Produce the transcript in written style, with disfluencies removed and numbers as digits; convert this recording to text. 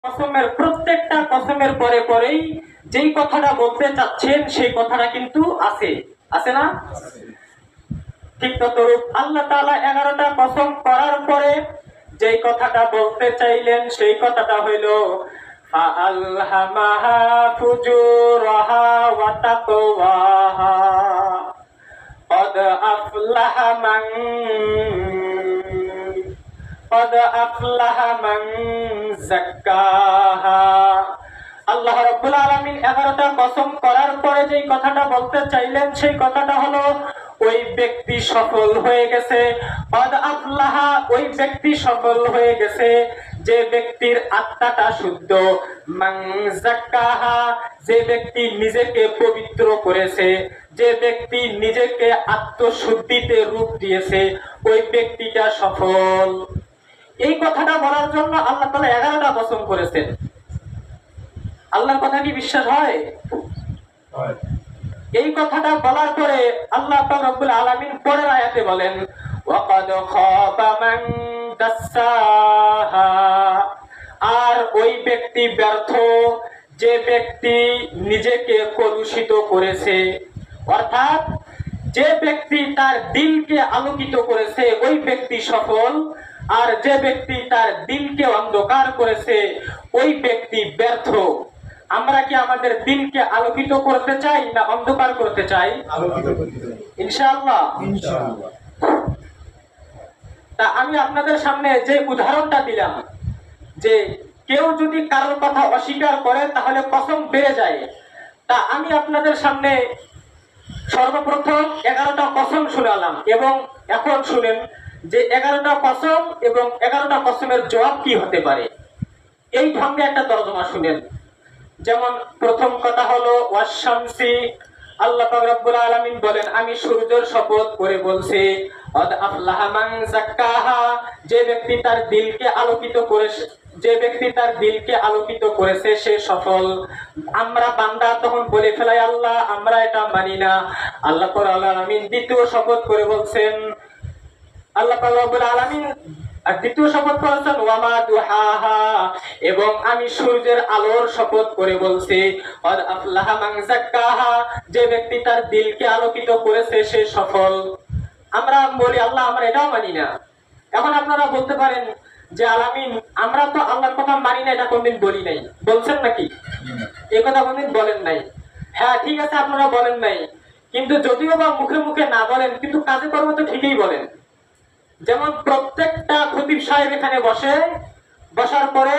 কসমের প্রত্যেকটা কসমের পরে পরেই যেই কথাটা বলতে চাচ্ছেন সেই কথাটা কিন্তু আছে, আছে না? ঠিক ততরূপ আল্লাহ তাআলা 11টা কসম করার পরে যেই কথাটা বলতে চাইলেন সেই কথাটা হইল ফাআলহামাহা ফুজুরাহা ওয়া তাকওয়াহা قد أفلح من زكاها। আল্লাহ রাব্বুল আলামিন 11টা কসম করার পরে যেই কথাটা বলতে চাইলেন সেই কথাটা হলো ওই ব্যক্তি সফল হয়ে গেছে। قد أفلح, ওই ব্যক্তি সফল হয়ে গেছে যে ব্যক্তির আত্মাটা শুদ্ধ। মান যাক্কাহা, যে ব্যক্তি নিজেকে পবিত্র করেছে, যে ব্যক্তি নিজেকে আত্মশুদ্ধিতে রূপ দিয়েছে, ওই ব্যক্তিটা সফল। এই কথাটা বলার জন্য আল্লাহ তাআলা 11টা কসম করেছেন। আল্লাহর কথা কি বিশ্বাস হয়? এই কথাটা বলার পরে আল্লাহ পাক রব্বুল আলামিন পরের আয়াতে বলেন ওয়াকাদ খাবা মান দাসসাহা, আর ওই ব্যক্তি ব্যর্থ যে ব্যক্তি নিজেকে কলুষিত করেছে। অর্থাৎ যে ব্যক্তি তার দিলকে আলোকিত করেছে ওই ব্যক্তি সফল, আর যে ব্যক্তি তার দিলকে অন্ধকার করেছে ওই ব্যক্তি ব্যর্থ। আমরা কি আমাদের দিলকে আলোকিত করতে চাই না অন্ধকার করতে চাই? ইনশাআল্লাহ। তা আমি আপনাদের সামনে যে উদাহরণটা দিলাম যে কেউ যদি কারোর কথা অস্বীকার করে তাহলে কসম বেড়ে যায়, তা আমি আপনাদের সামনে সর্বপ্রথম 11টা কসম শোনালাম এবং এখন শুনেন যে 11টা কসম এবং 11টা কসমের জবাব কি হতে পারে। এই ঢঙ্গে একটা তর্জমা শুনেন। যেমন প্রথম কথা হলো ওয়াশ-শামসি, আল্লাহ পাক রব্বুল আলামিন বলেন আমি সূর্যের শপথ করে বলছি। কদ আফলাহা মান যাক্কাহা, যে ব্যক্তি তার দিলকে আলোকিত করেছে, যে ব্যক্তি তার দিলকে আলোকিত করেছে সে সফল। আমরা বান্দা তখন বলে ফেলাই আল্লাহ আমরা এটা মানি না। আল্লাহ পাক রব্বুল আলামিন দ্বিতীয় শপথ করে বলছেন, আল্লাহ পাক রব্বুল আলামিন আর দ্বিতীয় শপথ করেছেন ওয়ামা দুহাহা, এবং আমি সূর্যের আলোর শপথ করে বলছি কদ আফলাহা মান যাক্কাহা, যে ব্যক্তি তার দিলকে আলোকিত করেছে সে সফল। আমরা বলি আল্লাহ আমরা এটাও মানি না। এখন আপনারা বলতে পারেন যে আলামিন আমরা তো আল্লাহর কথা মানি না, এটা কোনদিন বলি নাই, বলছেন নাকি? এই কথা কোনদিন বলেন নাই। হ্যাঁ ঠিক আছে আপনারা বলেন নাই, কিন্তু যদিও বা মুখে মুখে না বলেন কিন্তু কাজে কর্মে তো ঠিকই বলেন। যেমন প্রত্যেকটা খতিব সাহেব এখানে বসার পরে